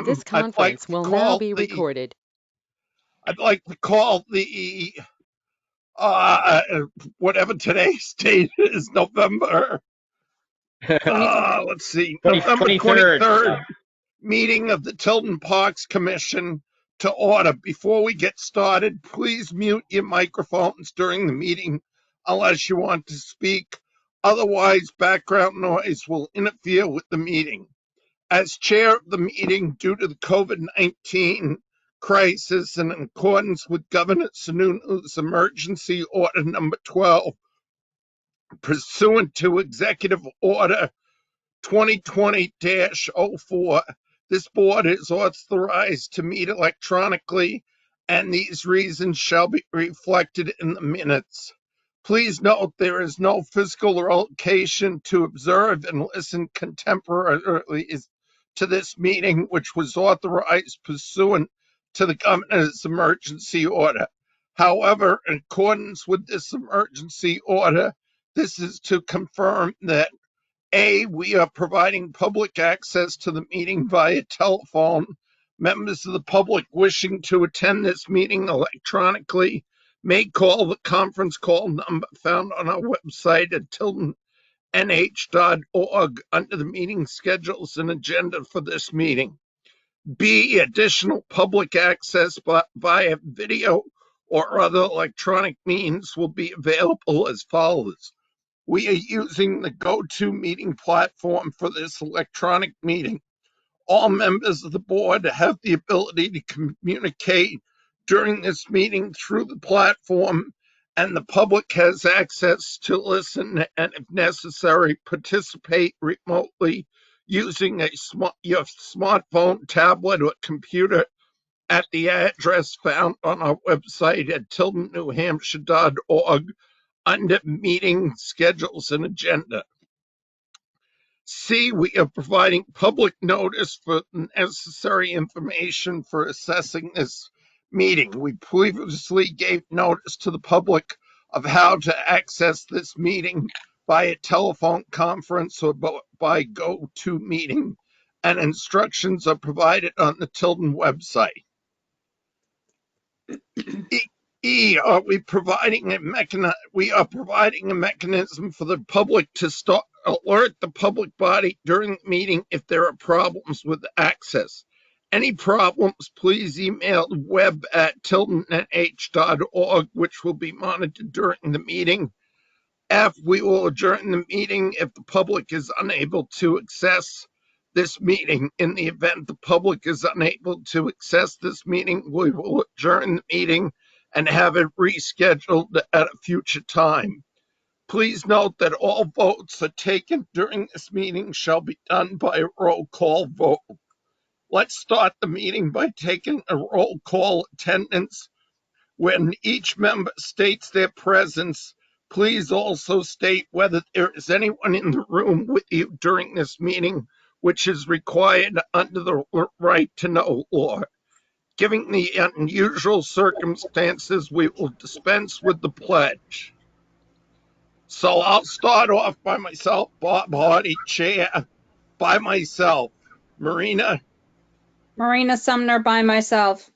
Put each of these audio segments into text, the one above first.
This I'd like conference to will now call be recorded. I'd like to call the whatever today's date is, November. 23rd. Let's see, 20 November 23rd. 23rd meeting of the Tilton Parks Commission to order. Before we get started, please mute your microphones during the meeting unless you want to speak. Otherwise, background noise will interfere with the meeting. As chair of the meeting, due to the COVID-19 crisis and in accordance with Governor Sununu's emergency order number 12, pursuant to Executive Order 2020-04, this board is authorized to meet electronically, and these reasons shall be reflected in the minutes. Please note there is no physical location to observe and listen contemporarily to this meeting, which was authorized pursuant to the governor's emergency order. However, in accordance with this emergency order, this is to confirm that A, we are providing public access to the meeting via telephone. Members of the public wishing to attend this meeting electronically may call the conference call number found on our website at tiltonnh.org under the meeting schedules and agenda for this meeting. B, additional public access via video or other electronic means will be available as follows. We are using the GoToMeeting platform for this electronic meeting. All members of the board have the ability to communicate during this meeting through the platform, and the public has access to listen and, if necessary, participate remotely using your smartphone, tablet, or computer at the address found on our website at tiltonnewhampshire.org under meeting schedules and agenda. C, we are providing public notice for necessary information for assessing this meeting. We previously gave notice to the public of how to access this meeting via telephone conference or by GoToMeeting, and instructions are provided on the Tilton website. E, we are providing a mechanism for the public to alert the public body during the meeting if there are problems with access. Any problems, please email web@tiltonnh.org, which will be monitored during the meeting. F, we will adjourn the meeting if the public is unable to access this meeting. In the event the public is unable to access this meeting, we will adjourn the meeting and have it rescheduled at a future time. Please note that all votes are taken during this meeting shall be done by a roll call vote. Let's start the meeting by taking a roll call attendance. When each member states their presence, please also state whether there is anyone in the room with you during this meeting, which is required under the right to know law. Given the unusual circumstances, we will dispense with the pledge. So I'll start off by myself, Bob Hardy, chair, by myself. Marina, Marina Sumner by myself.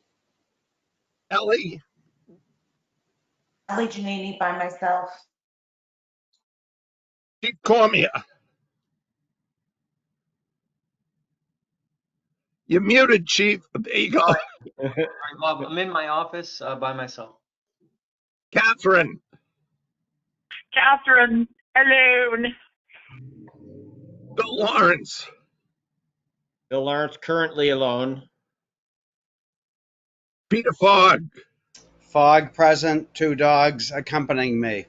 Ellie, Ellie Janini by myself. Chief Cormier. You're muted, Chief. There you go. All right, Bob, I'm in my office by myself. Catherine, Catherine alone. Bill Lawrence, Bill Lawrence currently alone. Peter Fogg, Fogg present, 2 dogs accompanying me.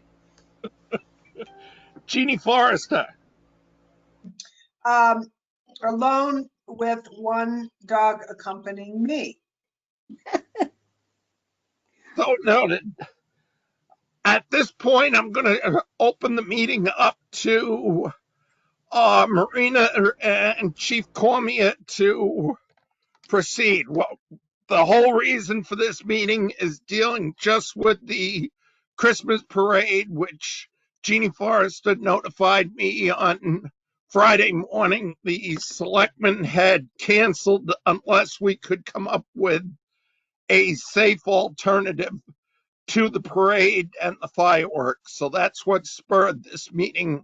Jeannie Forrester, Alone with 1 dog accompanying me. so noted. At this point, I'm going to open the meeting up to Marina and Chief Cormier to proceed. Well, the whole reason for this meeting is dealing just with the Christmas parade, which Jeannie Forrester notified me on Friday morning, the selectmen had canceled unless we could come up with a safe alternative to the parade and the fireworks. So that's what spurred this meeting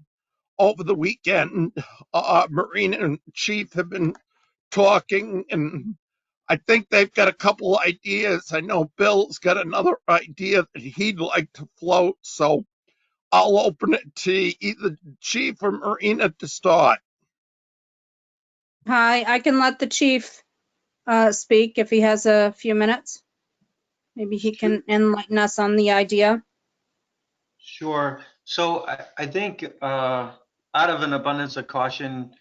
over the weekend. Marina and Chief have been talking, and I think they've got a couple ideas. I know Bill's got another idea that he'd like to float. So I'll open it to either Chief or Marina to start. Hi, I can let the chief speak if he has a few minutes. Maybe he can enlighten us on the idea. Sure. So I think out of an abundance of caution,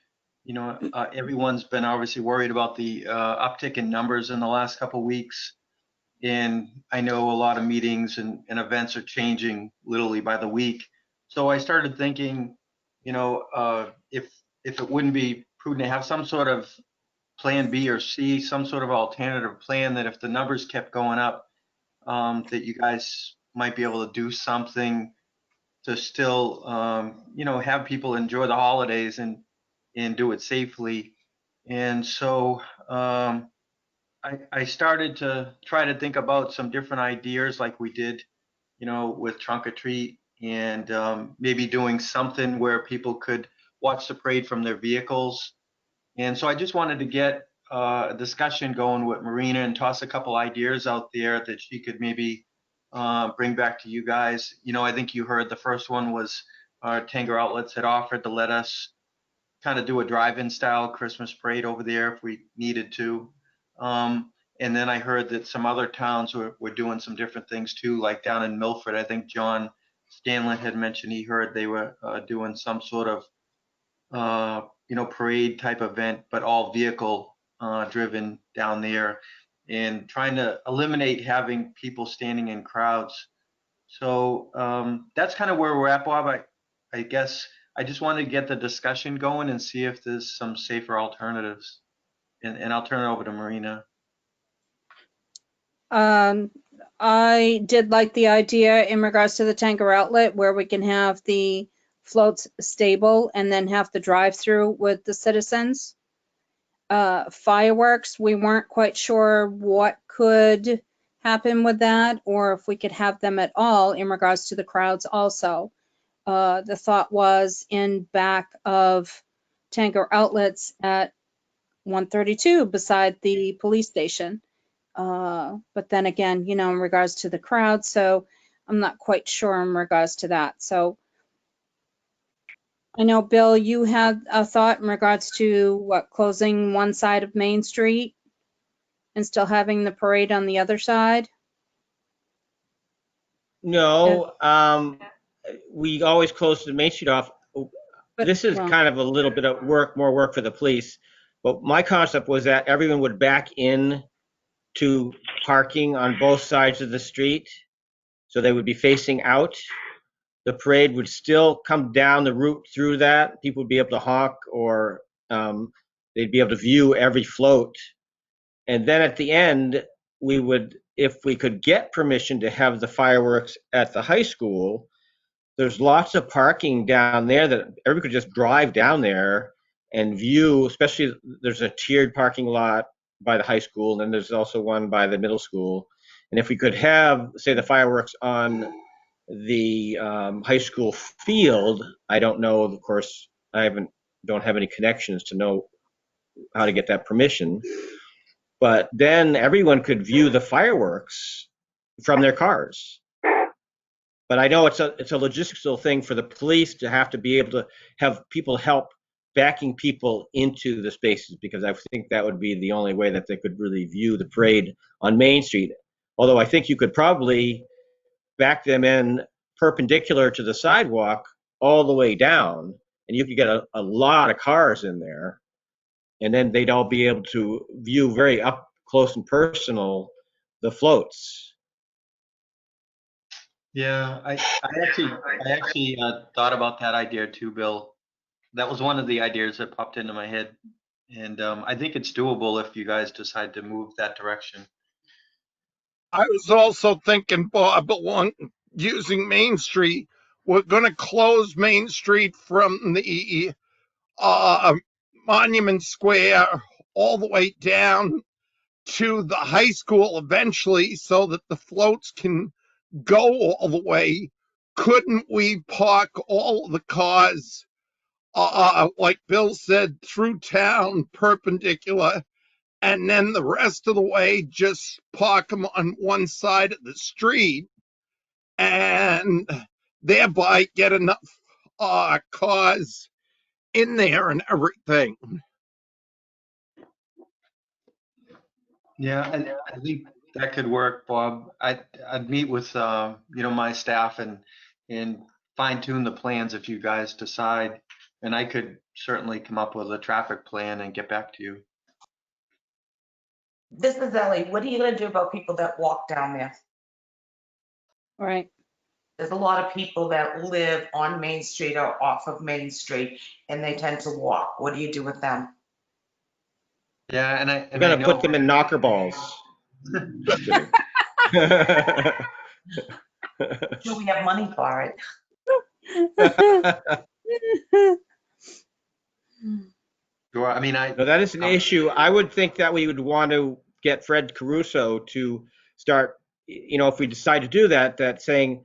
everyone's been obviously worried about the uptick in numbers in the last couple of weeks. And I know a lot of meetings and events are changing literally by the week. So I started thinking, if it wouldn't be prudent to have some sort of plan B or C, some sort of alternative plan that if the numbers kept going up, that you guys might be able to do something to still, have people enjoy the holidays and do it safely. And so I started to try to think about some different ideas like we did, with Trunk or Treat and maybe doing something where people could watch the parade from their vehicles. And so I just wanted to get a discussion going with Marina and toss a couple ideas out there that she could maybe bring back to you guys. I think you heard the first one was Tanger Outlets had offered to let us kind of do a drive-in style Christmas parade over there if we needed to. And then I heard that some other towns were doing some different things too, like down in Milford. I think John Scanlon had mentioned he heard they were doing some sort of parade type event, but all vehicle driven down there, and trying to eliminate having people standing in crowds. So that's kind of where we're at, Bob. I guess I just wanted to get the discussion going and see if there's some safer alternatives. And I'll turn it over to Marina. I did like the idea in regards to the Tanger Outlet where we can have the floats stable and then have the drive-through with the citizens. Fireworks, we weren't quite sure what could happen with that or if we could have them at all in regards to the crowds also. The thought was in back of Tanger Outlets at 132 beside the police station. But then again, in regards to the crowd, so I'm not quite sure in regards to that. So I know, Bill, you had a thought in regards to closing one side of Main Street and still having the parade on the other side? No, we always close the Main Street off. But- This is well- kind of a little bit of more work for the police. But my concept was that everyone would back in to parking on both sides of the street. So they would be facing out. The parade would still come down the route through that. People would be able to honk or they'd be able to view every float. And then at the end, we would, if we could get permission to have the fireworks at the high school, there's lots of parking down there that everybody could just drive down there and view, especially there's a tiered parking lot by the high school, and then there's also one by the middle school. And if we could have, say, the fireworks on the high school field, I don't know, of course, don't have any connections to know how to get that permission. But then everyone could view the fireworks from their cars. But I know it's a logistical thing for the police to have to be able to have people help backing people into the spaces, because I think that would be the only way that they could really view the parade on Main Street. Although I think you could probably back them in perpendicular to the sidewalk all the way down, and you could get a lot of cars in there, and then they'd all be able to view very up close and personal the floats. Yeah, I actually thought about that idea too, Bill. That was one of the ideas that popped into my head. And I think it's doable if you guys decide to move that direction. I was also thinking, Bob, along using Main Street, we're going to close Main Street from the uh, Monument Square all the way down to the high school eventually so that the floats can go all the way. Couldn't we park all the cars, like Bill said, through town perpendicular, and then the rest of the way just park them on one side of the street and thereby get enough cars in there and everything? Yeah, and I think that could work, Bob. I'd meet with my staff and fine tune the plans if you guys decide. And I could certainly come up with a traffic plan and get back to you. This is Ellie. What are you gonna do about people that walk down there? Right. There's a lot of people that live on Main Street or off of Main Street, and they tend to walk. What do you do with them? Yeah, and We're I gonna know. put them in knocker balls. Just kidding. Do we have money for it? Sure. I mean, No, that is an issue. I would think that we would want to get Fred Caruso to start, if we decide to do that, that saying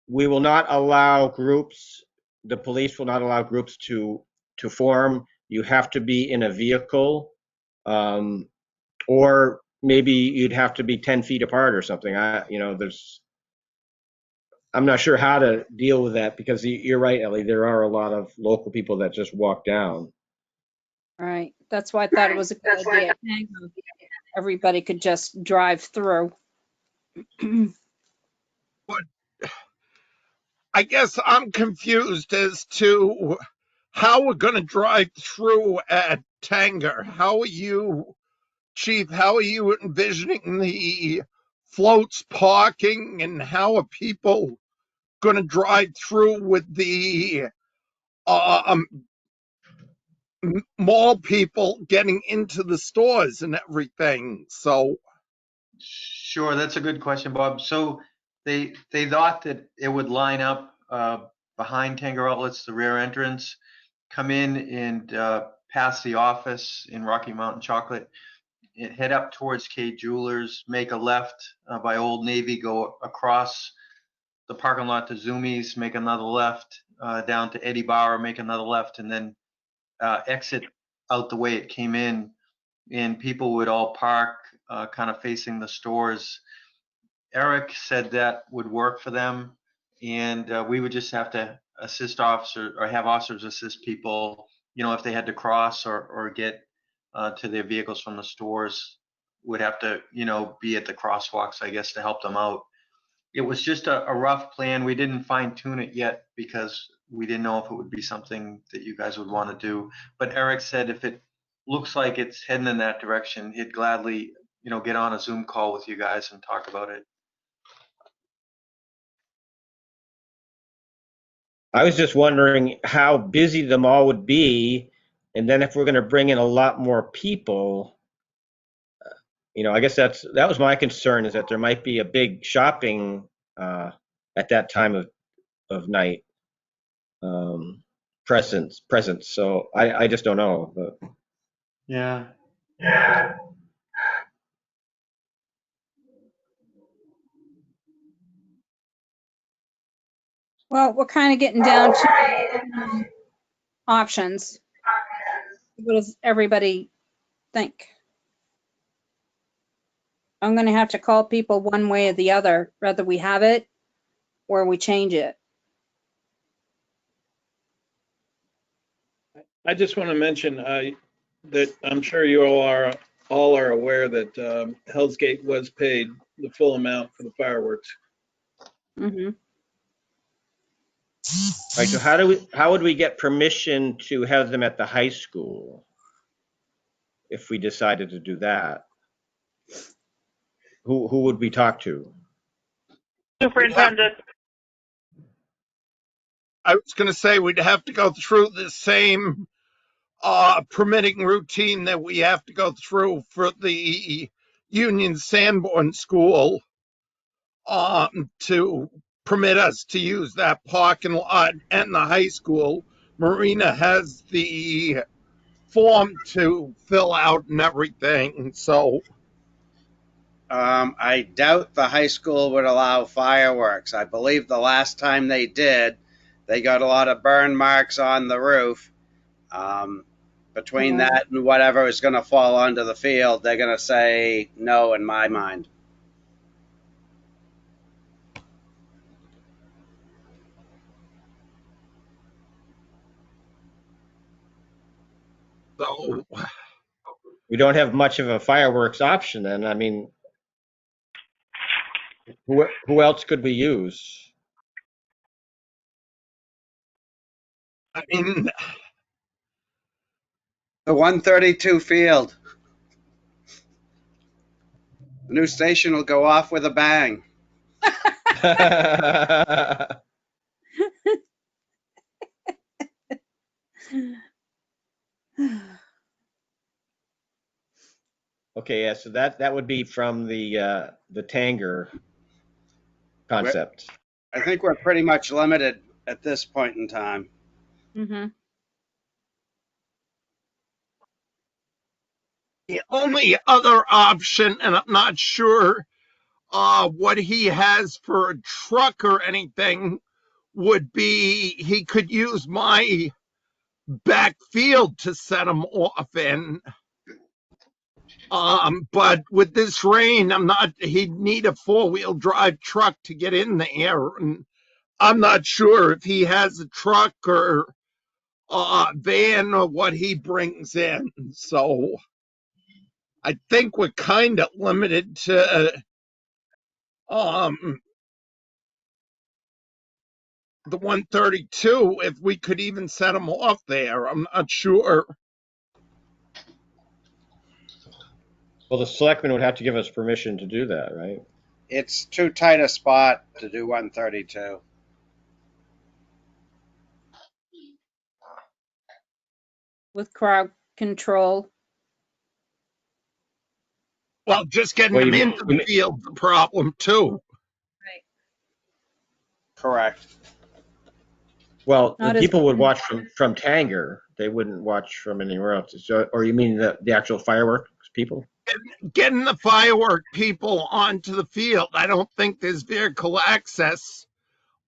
we will not allow groups, the police will not allow groups to form. You have to be in a vehicle, or maybe you'd have to be 10 feet apart or something. I'm not sure how to deal with that because you're right, Ellie. There are a lot of local people that just walk down. Right. That's why I thought it was a good idea. Everybody could just drive through. I guess I'm confused as to how we're going to drive through at Tanger. Chief, how are you envisioning the floats parking, and how are people going to drive through with the um, mall people getting into the stores and everything? So, sure, that's a good question, Bob. So they thought that it would line up behind Tanger Outlets, the rear entrance, come in and pass the office in Rocky Mountain Chocolate, head up towards K Jewelers, make a left by Old Navy, go across the parking lot to Zoomies, make another left down to Eddie Bauer, make another left, and then exit out the way it came in. And people would all park kind of facing the stores. Eric said that would work for them, and we would just have to assist officers or have officers assist people, if they had to cross or get to their vehicles from the stores, would have to, be at the crosswalks, I guess, to help them out. It was just a rough plan. We didn't fine tune it yet because we didn't know if it would be something that you guys would want to do. But Eric said if it looks like it's heading in that direction, he'd gladly, get on a Zoom call with you guys and talk about it. I was just wondering how busy the mall would be, and then if we're going to bring in a lot more people, I guess that was my concern, is that there might be a big shopping at that time of night, presence. So I just don't know. But. Yeah. Well, we're kind of getting down to options. What does everybody think? I'm going to have to call people one way or the other, whether we have it or we change it. I just want to mention that I'm sure you all are aware that Hell's Gate was paid the full amount for the fireworks. Mm-hmm. Right, so how would we get permission to have them at the high school if we decided to do that? Who would we talk to? Superintendent. I was going to say we'd have to go through the same permitting routine that we have to go through for the Union Sanborn School to permit us to use that parking lot and the high school. Marina has the form to fill out and everything, so I doubt the high school would allow fireworks. I believe the last time they did, they got a lot of burn marks on the roof. Between Yeah. that and whatever is going to fall onto the field, they're going to say no in my mind. so We don't have much of a fireworks option then. I mean, who else could we use? I mean, The 132 field. The new station will go off with a bang. Okay, yeah, so that would be from the Tanger concept. I think we're pretty much limited at this point in time. Mm-hmm. the only other option, and I'm not sure what he has for a truck or anything, would be he could use my backfield to set him off in. But with this rain, he'd need a 4-wheel drive truck to get in there. And I'm not sure if he has a truck or van or what he brings in. So I think we're kind of limited to the 132 if we could even set him off there. I'm not sure. Well, the selectmen would have to give us permission to do that, right? It's too tight a spot to do 132. With crowd control. Well, just getting Well, him into the field's the problem too. Correct. well, the Not as- people would watch from Tanger. They wouldn't watch from anywhere else. So, or you mean the actual fireworks people? Getting the firework people onto the field. I don't think there's vehicle access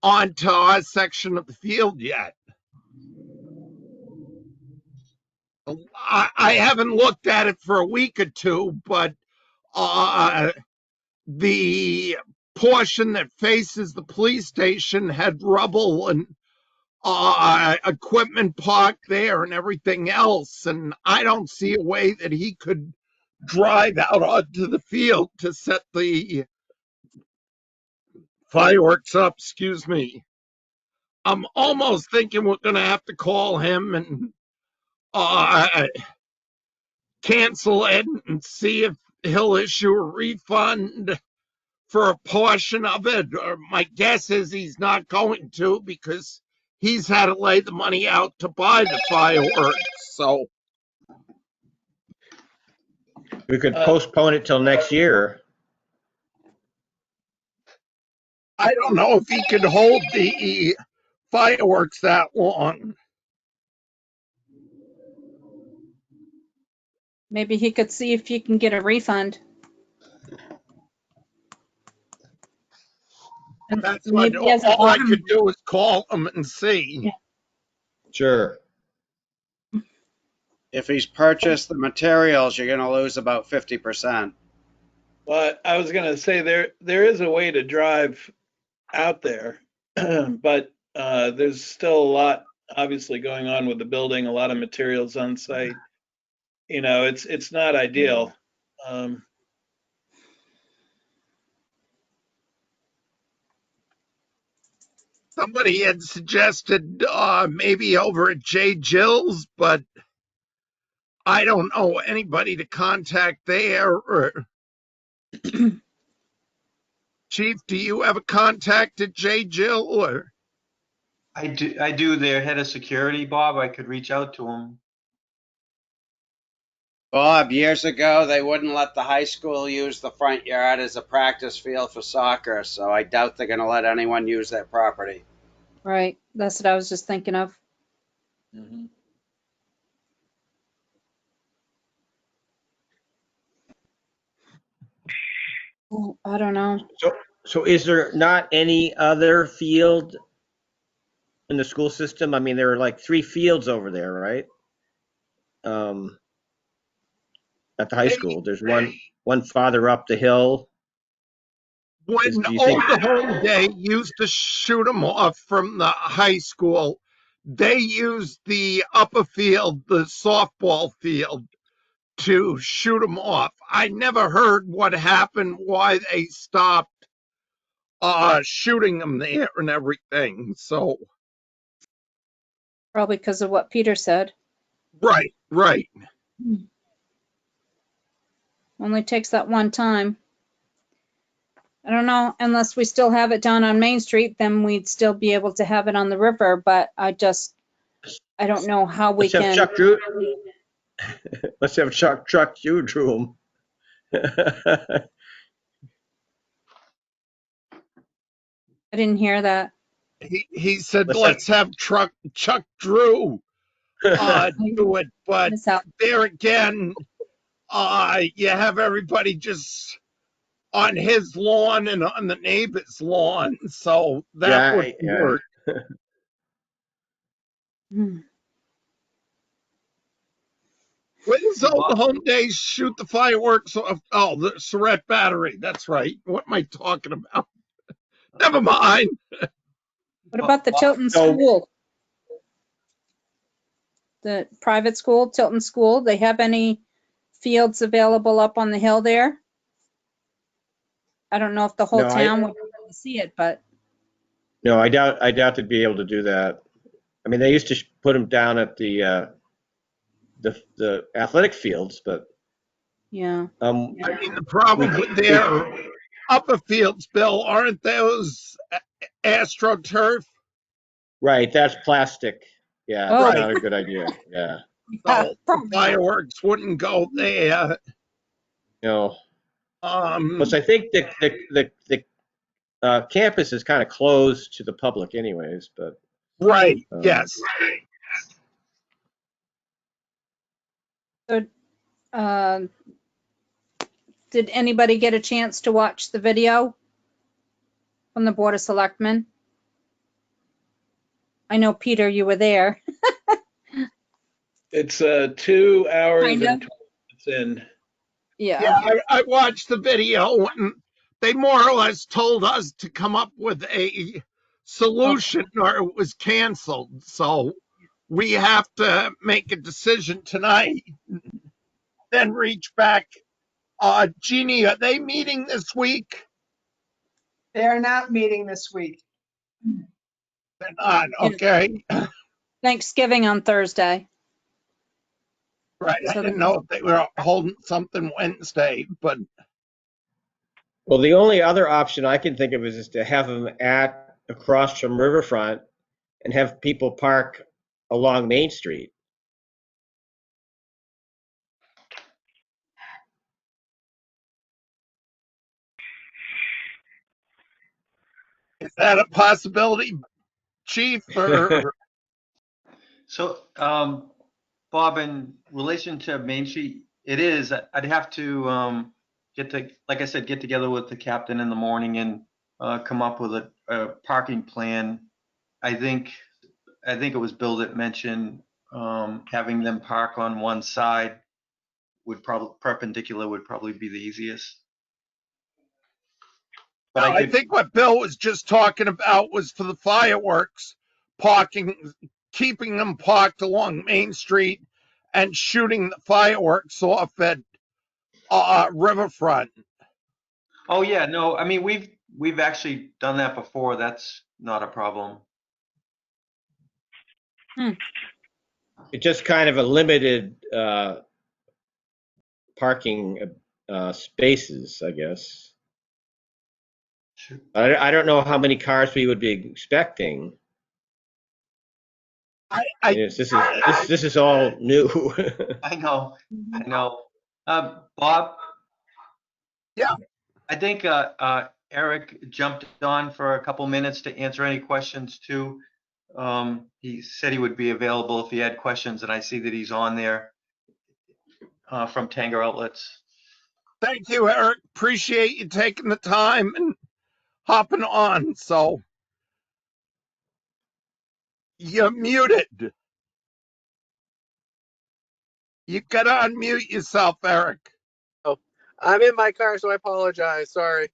onto our section of the field yet. I haven't looked at it for a week or two, but the portion that faces the police station had rubble and equipment parked there and everything else. And I don't see a way that he could drive out onto the field to set the fireworks up. Excuse me. I'm almost thinking we're going to have to call him and cancel it and see if he'll issue a refund for a portion of it. Or my guess is he's not going to, because he's had to lay the money out to buy the fireworks. So We could postpone it till next year. I don't know if he could hold the fireworks that long. Maybe he could see if he can get a refund. And That's maybe what he has a all I bottom- could do is call him and see. Yeah. Sure. If he's purchased the materials, you're going to lose about 50%. Well, I was gonna say there is a way to drive out there, but there's still a lot obviously going on with the building, a lot of materials on site. You know, it's not ideal. Somebody had suggested maybe over at J. Jill's, but I don't know anybody to contact there. Or Chief, do you have a contact at J. Jill? Or I do their head of security, Bob. I could reach out to him. Bob, years ago, they wouldn't let the high school use the front yard as a practice field for soccer, so I doubt they're going to let anyone use that property. Right. That's what I was just thinking of. Mhm. Well, I don't know. So is there not any other field in the school system? I mean, there are like 3 fields over there, right? Um, at the high They, school. There's one farther up the hill. when Do you think? Old Home Day used to shoot them off from the high school, they used the upper field, the softball field, to shoot them off. I never heard what happened, why they stopped shooting them there and everything. So, Probably because of what Peter said. right, right. Only takes that one time. I don't know, unless we still have it down on Main Street, then we'd still be able to have it on the river, but I don't know how we Let's have can. Chuck Drew. Let's have Chuck Drew drew them. I didn't hear that. He said, Let's have. let's have Chuck Drew do it. But Miss out. there again, you have everybody just on his lawn and on the neighbor's lawn. So that would Yeah. work. When's Old Home Days shoot the fireworks off? Oh, the Surratt Battery. That's right. What am I talking about? Never mind. What about the Tilton So- School? The private school, Tilton School, they have any fields available up on the hill there? I don't know if the whole No, I- town would be able to see it, but No, I doubt they'd be able to do that. I mean, they used to put them down at the athletic fields, but yeah. I mean, the problem with their upper fields, Bill, aren't those AstroTurf? right, that's plastic. Yeah, Oh. it's not a good idea. Yeah, So the fireworks wouldn't go there. no. Plus, I think the campus is kind of closed to the public, anyways. But right, yes. So, did anybody get a chance to watch the video from the Board of Selectmen? I know, Peter, you were there. It's 2 hours Kind and of. 20 minutes in. Yeah, I watched the video and they more or less told us to come up with a solution or it was canceled. So we have to make a decision tonight, then reach back. Jeannie, are they meeting this week? They're not meeting this week. They're not, Yeah. okay. Thanksgiving on Thursday. Right, I So didn't know if they were holding something Wednesday, but well, the only other option I can think of is to have them across from Riverfront and have people park along Main Street. is that a possibility, Chief? Or So, Bob, in relation to Main Street, it is, I'd have to, like I said, get together with the captain in the morning and, come up with a parking plan. I think it was Bill that mentioned, having them park on one side perpendicular would probably be the easiest. But I think what Bill was just talking about was for the fireworks, keeping them parked along Main Street and shooting the fireworks off at Riverfront. Oh, yeah, no, I mean, we've actually done that before. That's not a problem. It's just kind of a limited parking spaces, I guess. Sure. I don't know how many cars we would be expecting. Yes, this is all new. I know. Bob? Yeah. I think Eric jumped on for a couple minutes to answer any questions too. He said he would be available if he had questions, and I see that he's on there from Tanger Outlets. Thank you, Eric. Appreciate you taking the time and hopping on. So you're muted. You gotta unmute yourself, Eric. Oh, I'm in my car, so I apologize. Sorry.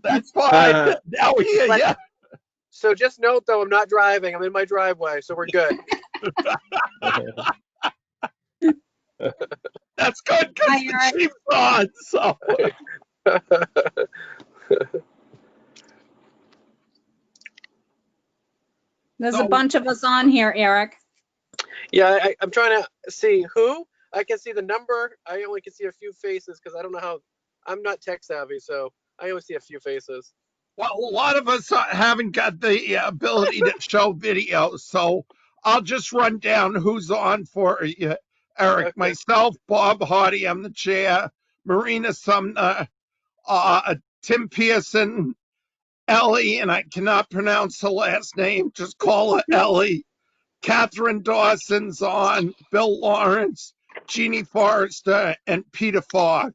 That's fine. Now we hear But you. so just note though, I'm not driving. I'm in my driveway, so we're good. That's good because Hi, the Eric. chief's on. So There's a So- bunch of us on here, Eric. Yeah, I'm trying to see who. I can see the number. I only can see a few faces because I don't know how. I'm not tech savvy, so I only see a few faces. well, a lot of us haven't got the ability to show video, so I'll just run down who's on for you, Eric. Okay. Myself, Bob Hardy, I'm the chair. Marina Sumner, Tim Pearson, Ellie, and I cannot pronounce her last name. Just call her Ellie. Catherine Dawson's on. Bill Lawrence, Jeannie Forrester, and Peter Falk.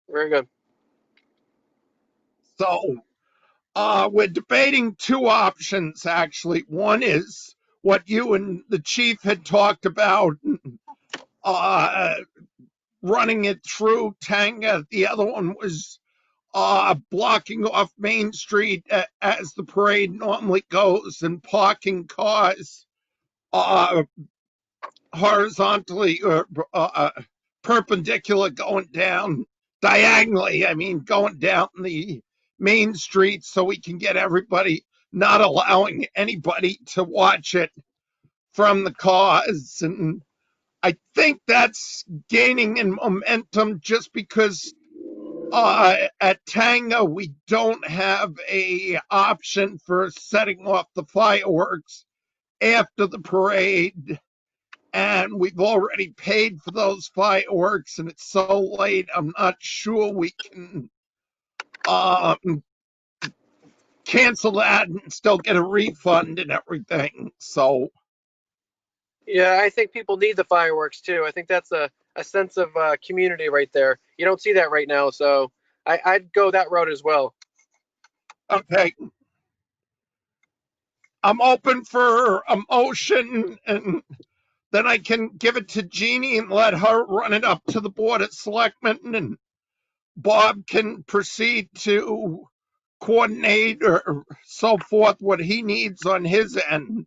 Very good. So we're debating two options, actually. One is what you and the chief had talked about, running it through Tanga. The other one was blocking off Main Street as the parade normally goes and parking cars horizontally or perpendicular going down diagonally. I mean, going down the main street so we can get everybody, not allowing anybody to watch it from the cars. And I think that's gaining in momentum just because at Tanga we don't have a option for setting off the fireworks after the parade, and we've already paid for those fireworks and it's so late I'm not sure we can cancel that and still get a refund and everything. So Yeah, I think people need the fireworks too. I think that's a sense of community right there. You don't see that right now, so I'd go that route as well. okay, I'm open for a motion, and then I can give it to Jeannie and let her run it up to the board of selectmen, and Bob can proceed to coordinate or so forth what he needs on his end.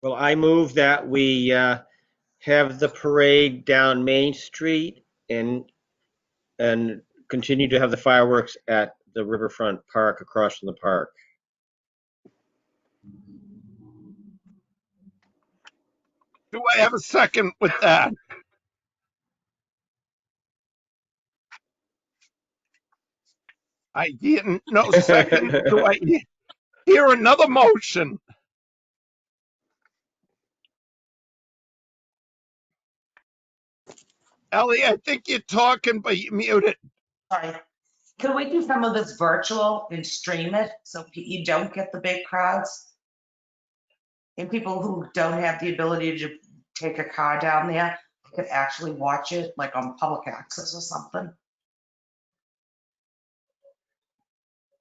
Well, I move that we have the parade down Main Street and continue to have the fireworks at the Riverfront Park across from the park. Do I have a second with that? I didn't know second. Do I hear another motion? Ellie, I think you're talking, but you're muted. Sorry. Could we do some of this virtual and stream it so you don't get the big crowds? And people who don't have the ability to take a car down there could actually watch it like on public access or something.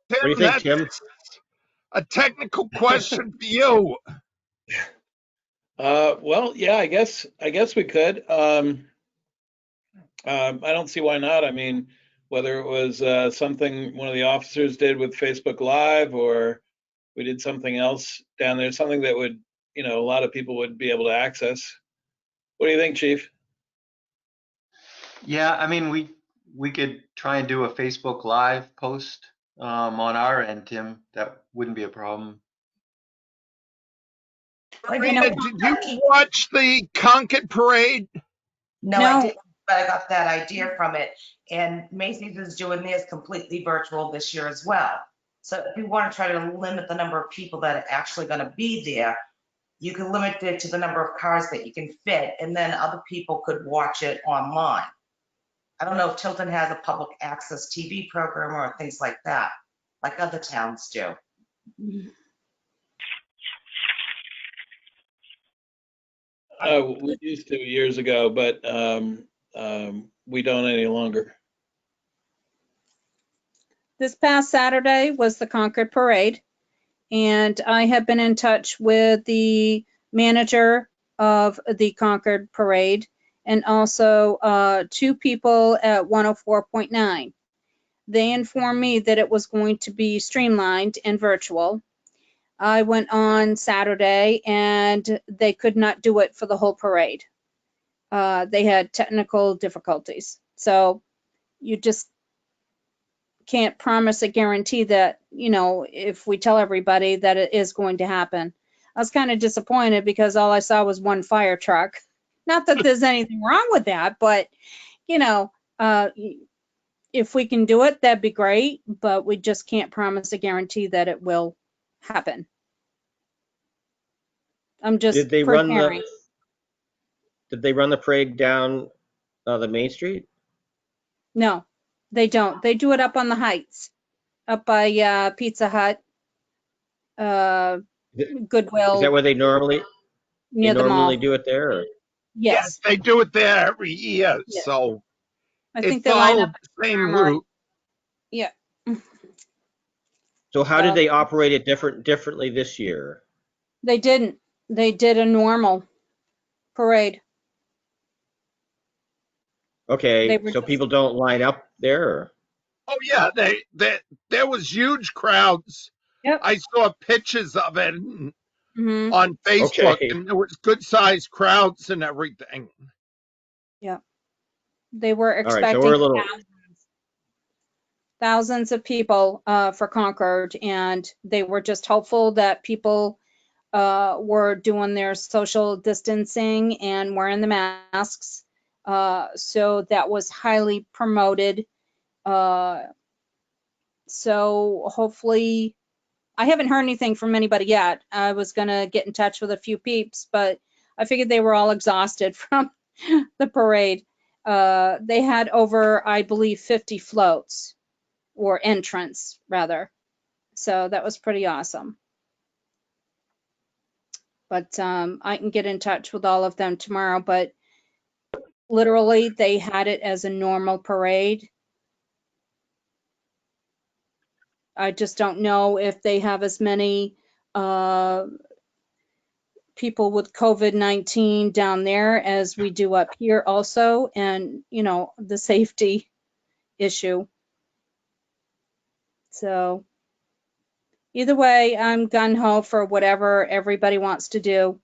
Tim, What do you think, Tim? that's a technical question for you. Well, yeah, I guess we could. I don't see why not. I mean, whether it was something one of the officers did with Facebook Live, or we did something else down there, something that would, a lot of people would be able to access. What do you think, Chief? Yeah, I mean, we could try and do a Facebook Live post on our end, Tim. That wouldn't be a problem. Marina, did you watch the Concord parade? No, I didn't, but I got that idea from it. And Macy's is doing theirs completely virtual this year as well. So if you want to try to limit the number of people that are actually going to be there, you can limit it to the number of cars that you can fit, and then other people could watch it online. I don't know if Tilton has a public access TV program or things like that. like other towns do. We used to years ago, but we don't any longer. This past Saturday was the Concord Parade, and I have been in touch with the manager of the Concord Parade and also 2 people at 104.9. They informed me that it was going to be streamlined and virtual. I went on Saturday and they could not do it for the whole parade. They had technical difficulties. So you just can't promise a guarantee that, if we tell everybody that it is going to happen. I was kind of disappointed because all I saw was one fire truck. Not that there's anything wrong with that, but, if we can do it, that'd be great, but we just can't promise a guarantee that it will happen. I'm just Did they run preparing. the parade down the main street? No, they don't. They do it up on the heights, up by Pizza Hut, Is Goodwill, that where they normally near the mall. do it there? Or? Yes, They do it there every year, Yeah. so I it think they line up. followed the same Armory. route. Yeah. So how did So- they operate it differently this year? They didn't. They did a normal parade. Okay, They were so just- people don't line up there? Or? Oh yeah, there was huge crowds. Yep. I saw pictures of it Mhm. on Facebook, Okay. and there was good sized crowds and everything. They were All right, expecting so we're a little. thousands of people for Concord, and they were just hopeful that people were doing their social distancing and wearing the masks. So that was highly promoted. So hopefully, I haven't heard anything from anybody yet. I was gonna get in touch with a few peeps, but I figured they were all exhausted from the parade. They had over, I believe, 50 floats, or entrants rather. So that was pretty awesome. But I can get in touch with all of them tomorrow. But literally, they had it as a normal parade. I just don't know if they have as many people with COVID-19 down there as we do up here also, and the safety issue. So either way, I'm gung-ho for whatever everybody wants to do.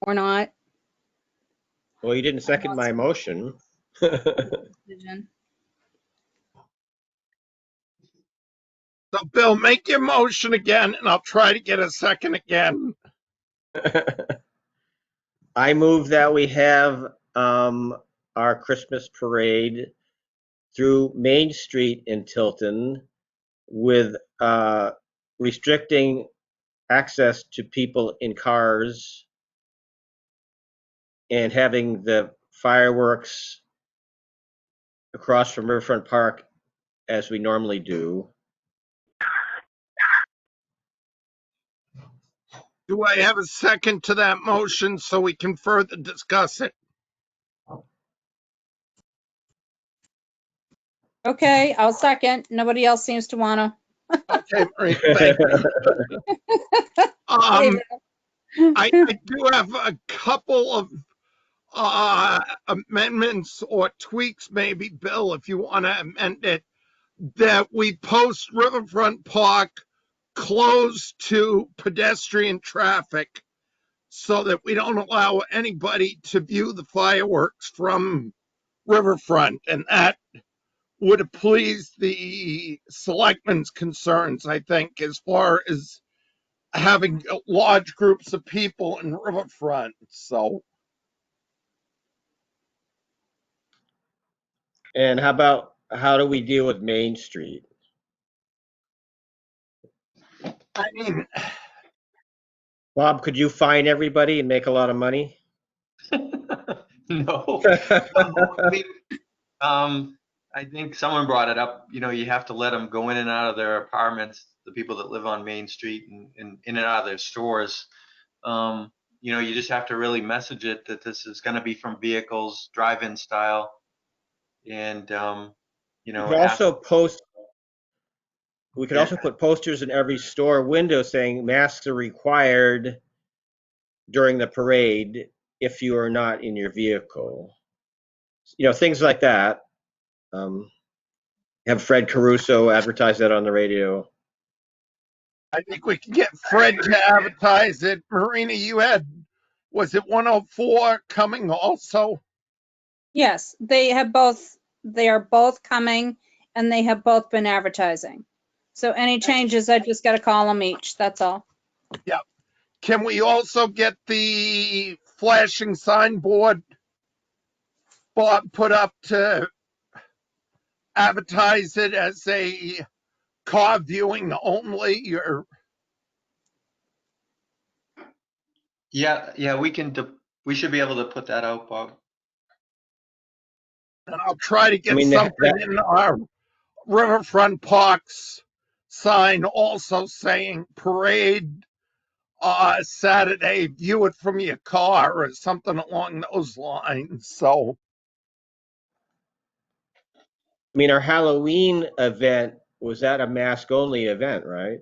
Or not. Well, you didn't second my motion. Decision. So Bill, make your motion again, and I'll try to get a second again. I move that we have our Christmas parade through Main Street in Tilton with restricting access to people in cars and having the fireworks across from Riverfront Park as we normally do. Do I have a second to that motion so we can further discuss it? Okay, I'll second. Nobody else seems to wanna. Okay, Marie, thank you. I do have a couple of amendments or tweaks, maybe, Bill, if you want to amend it, that we post Riverfront Park closed to pedestrian traffic so that we don't allow anybody to view the fireworks from Riverfront. And that would have pleased the selectmen's concerns, I think, as far as having large groups of people in Riverfront. So And how do we deal with Main Street? I mean, Bob, could you fine everybody and make a lot of money? No. I mean, I think someone brought it up, you have to let them go in and out of their apartments, the people that live on Main Street and in and out of their stores. You just have to really message it that this is going to be from vehicles, drive-in style, and, We could ask, also post, we could yeah, also put posters in every store window saying masks are required during the parade if you are not in your vehicle. Things like that. Have Fred Caruso advertise that on the radio. I think we can get Fred to advertise it. Marina, was it 104 coming also? Yes, they are both coming and they have both been advertising. So any changes, I just got to call them each. That's all. Yeah. Can we also get the flashing signboard Bob put up to advertise it as a car viewing only? Or yeah, we should be able to put that out, Bob. and I'll try to I get mean, something in our Riverfront Parks sign also saying parade Saturday, view it from your car or something along those lines. So our Halloween event was that a mask only event, right?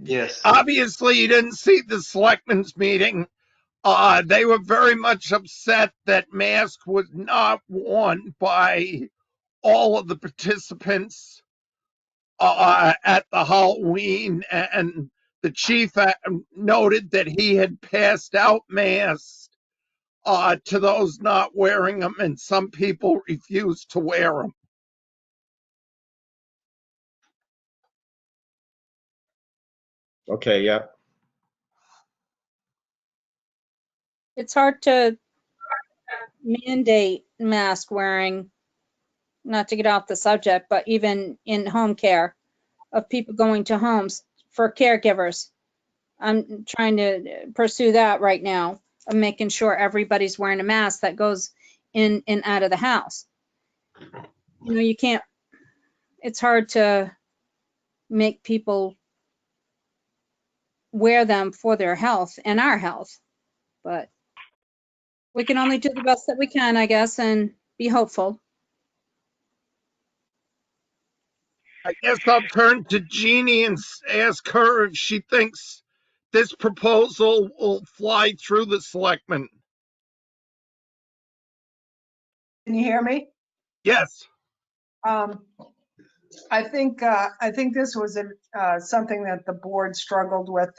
Yes. obviously you didn't see the selectmen's meeting. They were very much upset that mask was not worn by all of the participants at the Halloween, and the chief noted that he had passed out masks to those not wearing them, and some people refused to wear them. Okay, yeah. It's hard to mandate mask wearing, not to get off the subject, but even in home care of people going to homes for caregivers. I'm trying to pursue that right now of making sure everybody's wearing a mask that goes in and out of the house. You can't, it's hard to make people wear them for their health and our health, but we can only do the best that we can, I guess, and be hopeful. I guess I'll turn to Jeannie and ask her if she thinks this proposal will fly through the selectmen. Can you hear me? Yes. I think this was something that the board struggled with.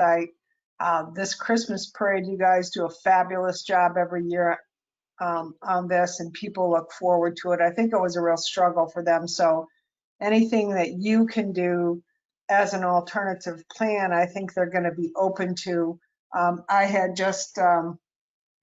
This Christmas parade, you guys do a fabulous job every year on this, and people look forward to it. I think it was a real struggle for them. So anything that you can do as an alternative plan, I think they're going to be open to. I had just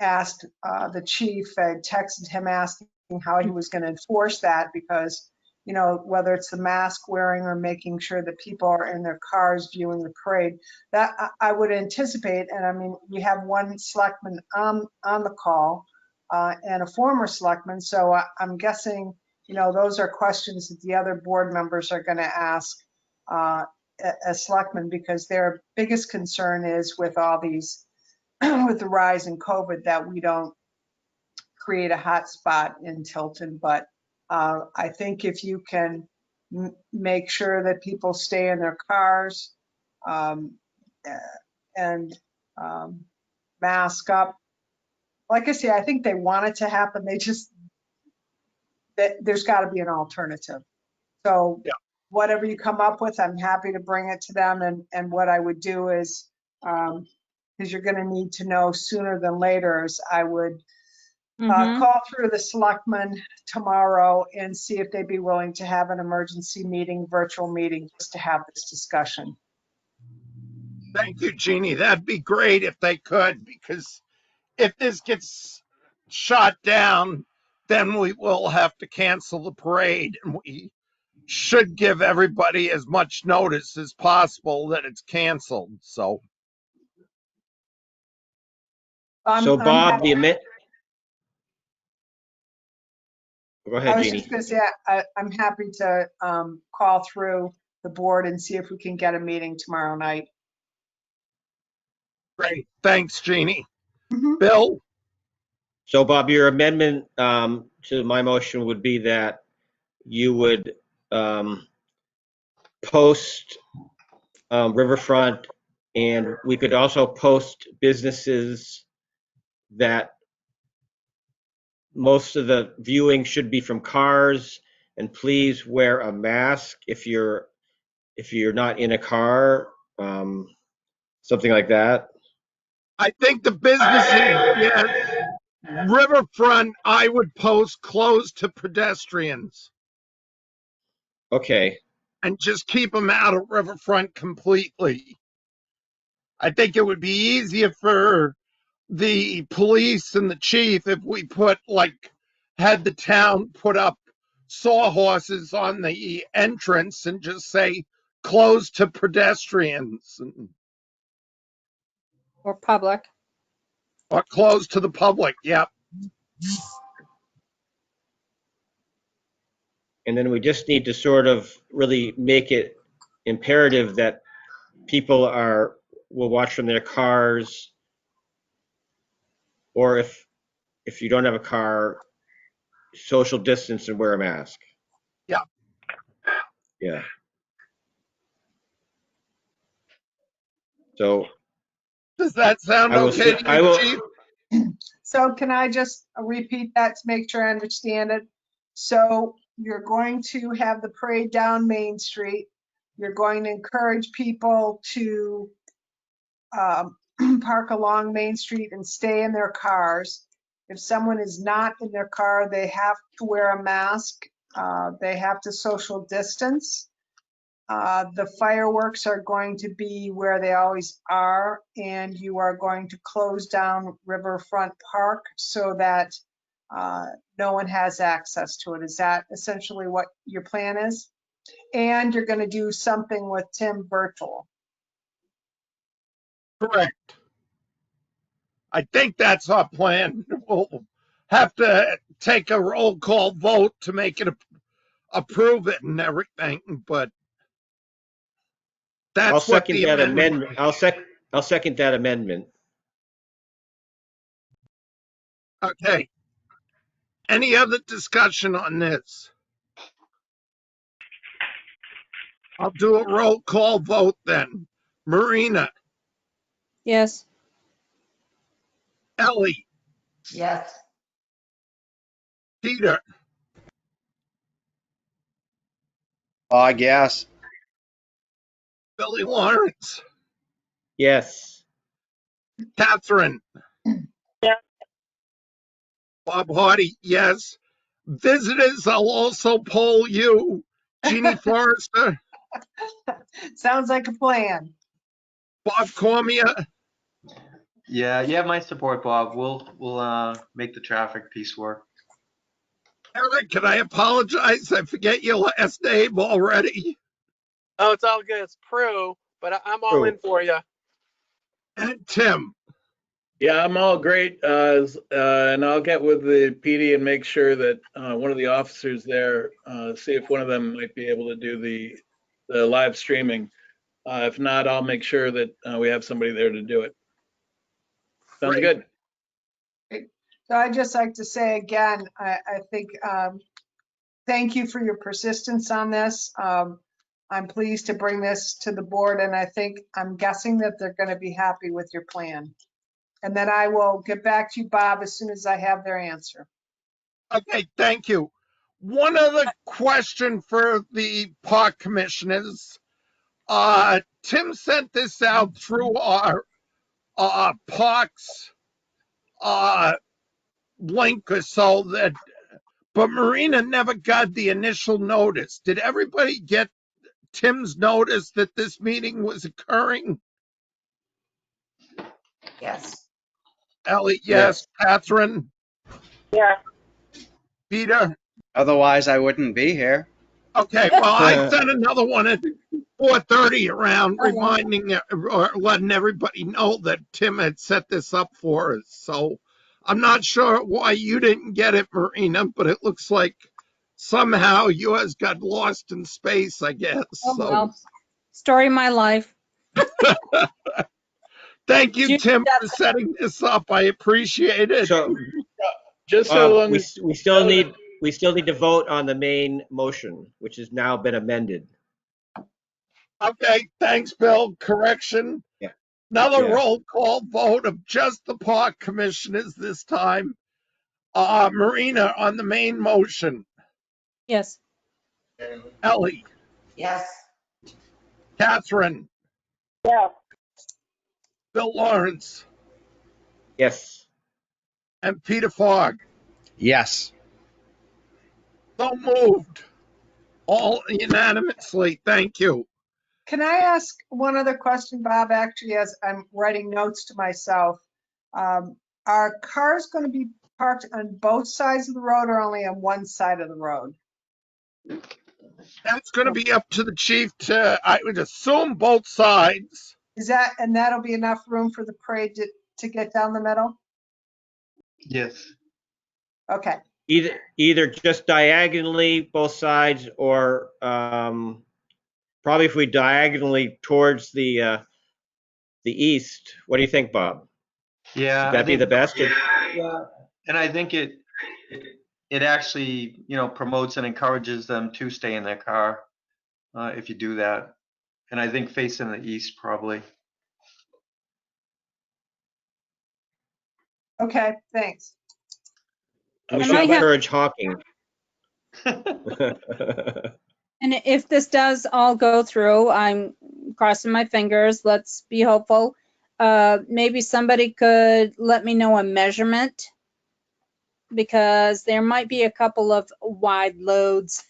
asked the chief, I texted him asking how he was going to enforce that, because whether it's the mask wearing or making sure that people are in their cars viewing the parade, that I would anticipate. And I mean, we have one selectman on the call and a former selectman, so I'm guessing those are questions that the other board members are going to ask as selectmen, because their biggest concern is with all these with the rise in COVID, that we don't create a hot spot in Tilton. But I think if you can make sure that people stay in their cars and mask up, like I say, I think they want it to happen. There's got to be an alternative. So Yeah. whatever you come up with, I'm happy to bring it to them. And what I would do is, because you're going to need to know sooner than later, is I would call through the selectmen tomorrow and see if they'd be willing to have an emergency meeting, virtual meeting, just to have this discussion. Thank you, Jeannie. That'd be great if they could, because if this gets shot down, then we will have to cancel the parade, and we should give everybody as much notice as possible that it's canceled. So So I'm Bob, happy. go Go I ahead, was Jeannie. just gonna say, I'm happy to call through the board and see if we can get a meeting tomorrow night. Great. Thanks, Jeannie. Mhm. Bill? So Bob, your amendment to my motion would be that you would post Riverfront, and we could also post businesses that most of the viewing should be from cars, and please wear a mask if you're not in a car, something like that. I think the businesses, yes. Riverfront, I would post closed to pedestrians Okay. and just keep them out of Riverfront completely. I think it would be easier for the police and the chief if we had the town put up sawhorses on the entrance and just say closed to pedestrians Or public. or closed to the public. Yep. And then we just need to sort of really make it imperative that people will watch from their cars, or if you don't have a car, social distance and wear a mask. Yep. Yeah. So Does that sound I will okay to I you, will chief? So can I just repeat that to make sure I understand it? So you're going to have the parade down Main Street. You're going to encourage people to park along Main Street and stay in their cars. If someone is not in their car, they have to wear a mask. They have to social distance. The fireworks are going to be where they always are, and you are going to close down Riverfront Park so that no one has access to it. Is that essentially what your plan is? And you're going to do something with Tim Virtual. Correct. I think that's our plan. We'll have to take a roll call vote to make it approve it and everything, but I'll that's what second the that amendment. amendment. I'll second that amendment. Okay. Any other discussion on this? I'll do a roll call vote then. Marina, Yes. Ellie, Yes. Peter, Yes. Billy Lawrence, Yes. Catherine, Yeah. Bob Hardy, yes. Visitors, I'll also poll you. Jeannie Forrester, Sounds like a plan. Bob Cormier, Yeah, you have my support, Bob. We'll make the traffic piece work. Eric, can I apologize? I forget your last name already. Oh, it's all good. It's Prue, but I'm all in True. for you. And Tim. Yeah, I'm all great. And I'll get with the PD and make sure that one of the officers there, see if one of them might be able to do the live streaming. If not, I'll make sure that we have somebody there to do it. Sounds Great. good. So I'd just like to say again, I think, thank you for your persistence on this. I'm pleased to bring this to the board, and I'm guessing that they're going to be happy with your plan. And then I will get back to you, Bob, as soon as I have their answer. Okay, thank you. One other question for the park commissioners. Tim sent this out through our parks link or so but Marina never got the initial notice. Did everybody get Tim's notice that this meeting was occurring? Yes. Ellie, yes. Yes. Catherine, Yeah. Peter. Otherwise, I wouldn't be here. Okay, well, I sent another one at 4:30 around Oh, wow. reminding or letting everybody know that Tim had set this up for us. So I'm not sure why you didn't get it, Marina, but it looks like somehow yours got lost in space, I guess. Oh, So well, story of my life. thank you, Judy, Tim, for that's setting this up. I appreciate it. So, Just so long we, as we still need, we still need to vote on the main motion, which has now been amended. Okay, thanks, Bill. Correction. Yeah. Another Yeah. roll call vote of just the park commissioners this time. Marina on the main motion. yes. Ellie, Yes. Catherine, Yes. Bill Lawrence, Yes. and Peter Fogg. Yes. So moved. All unanimously. Thank you. Can I ask one other question, Bob? Actually, as I'm writing notes to myself, are cars going to be parked on both sides of the road or only on one side of the road? That's going to be up to the chief to, I would assume, both sides. And that'll be enough room for the parade to get down the middle? Yes. Okay, Either just diagonally both sides, or probably if we diagonally towards the east. What do you think, Bob? Yeah. Would that be the best? Yeah. And I think it actually, promotes and encourages them to stay in their car if you do that. And I think facing the east probably. okay, thanks. We And should I have- encourage honking. And if this does all go through, I'm crossing my fingers. Let's be hopeful. Maybe somebody could let me know a measurement, because there might be a couple of wide loads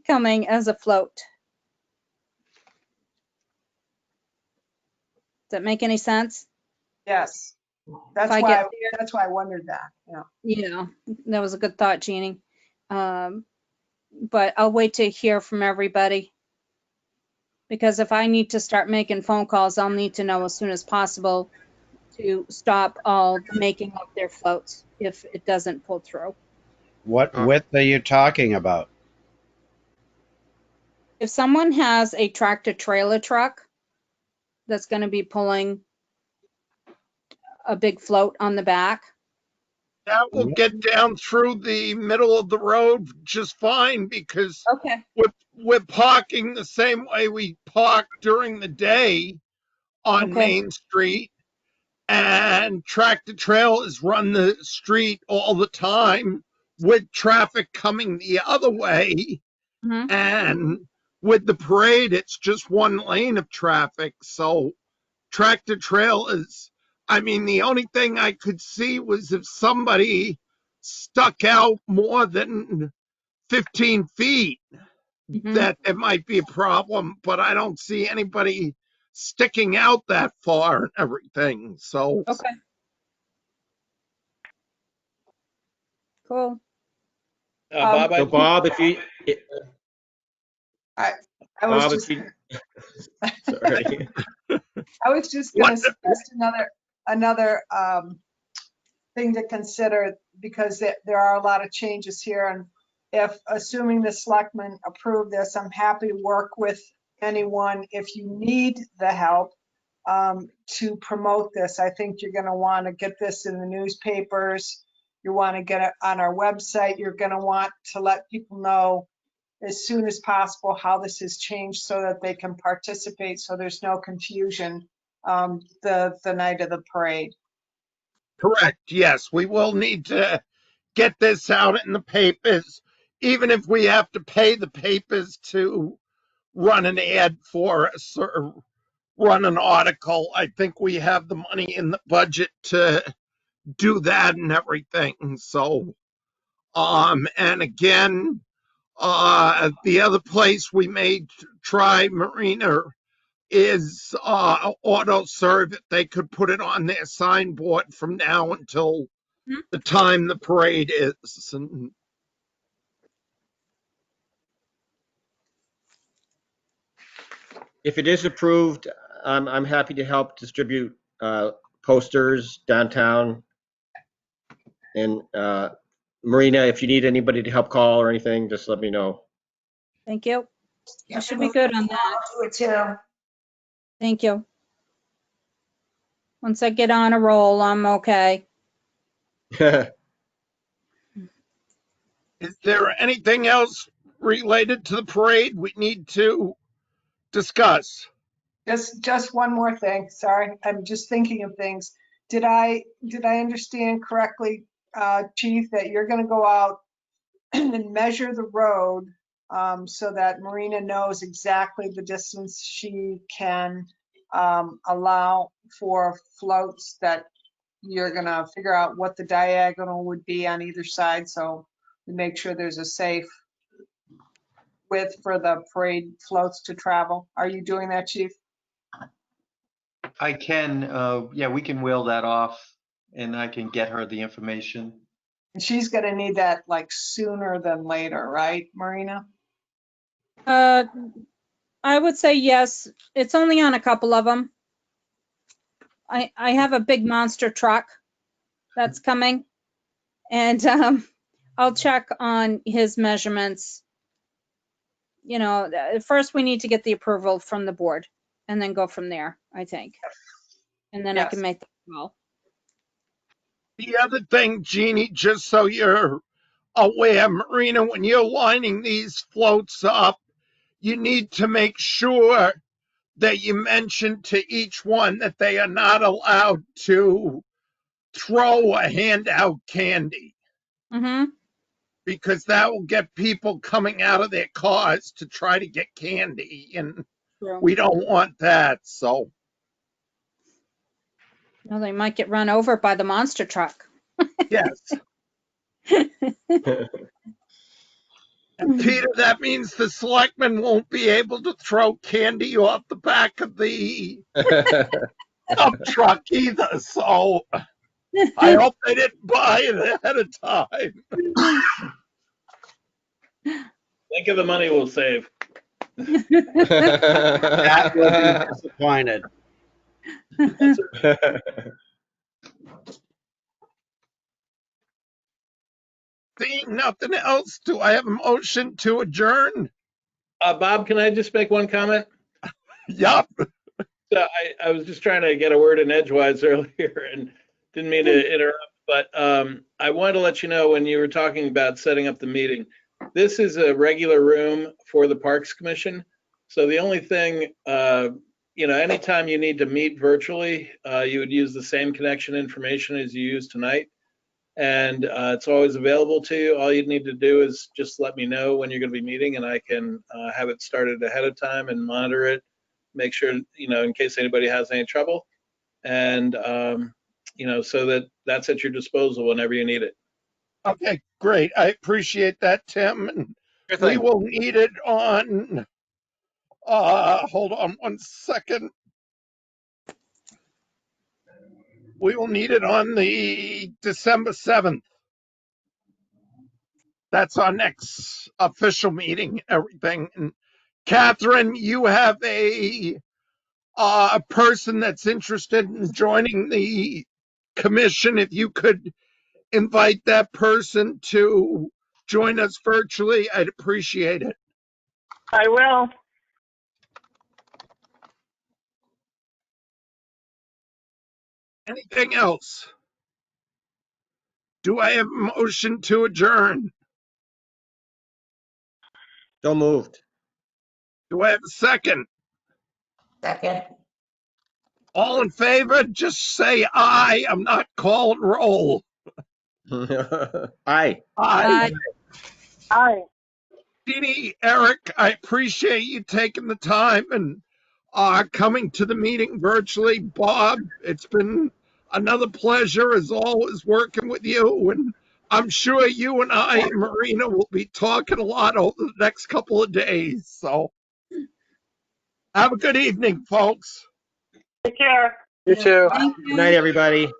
coming as a float. Does that make any sense? Yes, If that's I why, get that's why I wondered that, yeah. Yeah, that was a good thought, Jeannie. But I'll wait to hear from everybody, because if I need to start making phone calls, I'll need to know as soon as possible to stop all making up their floats if it doesn't pull through. What width are you talking about? If someone has a tractor trailer truck that's going to be pulling a big float on the back. That will get down through the middle of the road just fine, because Okay. we're parking the same way we park during the day on Okay. Main Street, and tractor trailers run the street all the time with traffic coming the other way. Mhm. And with the parade, it's just one lane of traffic. So tractor trailers, I mean, the only thing I could see was if somebody stuck out more than 15 feet, Mhm. that it might be a problem, but I don't see anybody sticking out that far and everything. So Okay. Cool. Bob, So Bob, if you, I was Bob, just, if you, sorry. I was just gonna suggest another thing to consider, because there are a lot of changes here, and if, assuming the selectmen approve this, I'm happy to work with anyone if you need the help to promote this. I think you're gonna wanna get this in the newspapers. You wanna get it on our website. You're gonna want to let people know as soon as possible how this has changed so that they can participate, so there's no confusion the night of the parade. correct. Yes, we will need to get this out in the papers, even if we have to pay the papers to run an ad for us or run an article. I think we have the money in the budget to do that and everything. So, and again, the other place we may try, Marina, is auto serve. If they could put it on their signboard from now until Mhm. the time the parade is. And If it is approved, I'm happy to help distribute posters downtown and Marina, if you need anybody to help call or anything, just let me know. Thank you. Yeah, I should be good on that. I'll do it too. Thank you. Once I get on a roll, I'm okay. Is there anything else related to the parade we need to discuss? Just one more thing. Sorry, I'm just thinking of things. Did I understand correctly, Chief, that you're going to go out and measure the road so that Marina knows exactly the distance she can allow for floats, that you're going to figure out what the diagonal would be on either side, so we make sure there's a safe width for the parade floats to travel? Are you doing that, Chief? I can, yeah, we can wheel that off and I can get her the information. And she's going to need that like sooner than later, right, Marina? I would say yes. It's only on a couple of them. I have a big monster truck that's coming, and I'll check on his measurements. You know, first we need to get the approval from the board and then go from there, I think. And then I can Yes. make the call. The other thing, Jeannie, just so you're aware, Marina, when you're lining these floats up, you need to make sure that you mention to each one that they are not allowed to throw a handout candy, Mm-hmm. because that will get people coming out of their cars to try to get candy, and True. we don't want that. So Well, they might get run over by the monster truck. yes. And Peter, that means the selectmen won't be able to throw candy off the back of the dump truck either. So I hope they didn't buy it ahead of time. Think of the money we'll save. That will be disappointed. Seeing nothing else, do I have a motion to adjourn? Bob, can I just make one comment? Yup. So I was just trying to get a word in edgewise earlier and didn't mean to interrupt, but I wanted to let you know when you were talking about setting up the meeting, this is a regular room for the Parks Commission. So the only thing, anytime you need to meet virtually, you would use the same connection information as you use tonight. And it's always available to you. All you'd need to do is just let me know when you're going to be meeting, and I can have it started ahead of time and monitor it, make sure, in case anybody has any trouble. And, so that's at your disposal whenever you need it. Okay, great. I appreciate that, Tim. And Sure we thing. will need it on, hold on one second. We will need it on the December 7th. That's our next official meeting, everything. And Catherine, you have a person that's interested in joining the commission. If you could invite that person to join us virtually, I'd appreciate it. I will. Anything else? Do I have a motion to adjourn? So moved. Do I have a second? Second. All in favor, just say aye. I'm not calling roll. Aye. Aye. Aye. Jeannie, Eric, I appreciate you taking the time and coming to the meeting virtually. Bob, it's been another pleasure as always working with you. And I'm sure you and I, Marina, will be talking a lot over the next couple of days. So have a good evening, folks. Take care. You too. Thank Good you. night, everybody.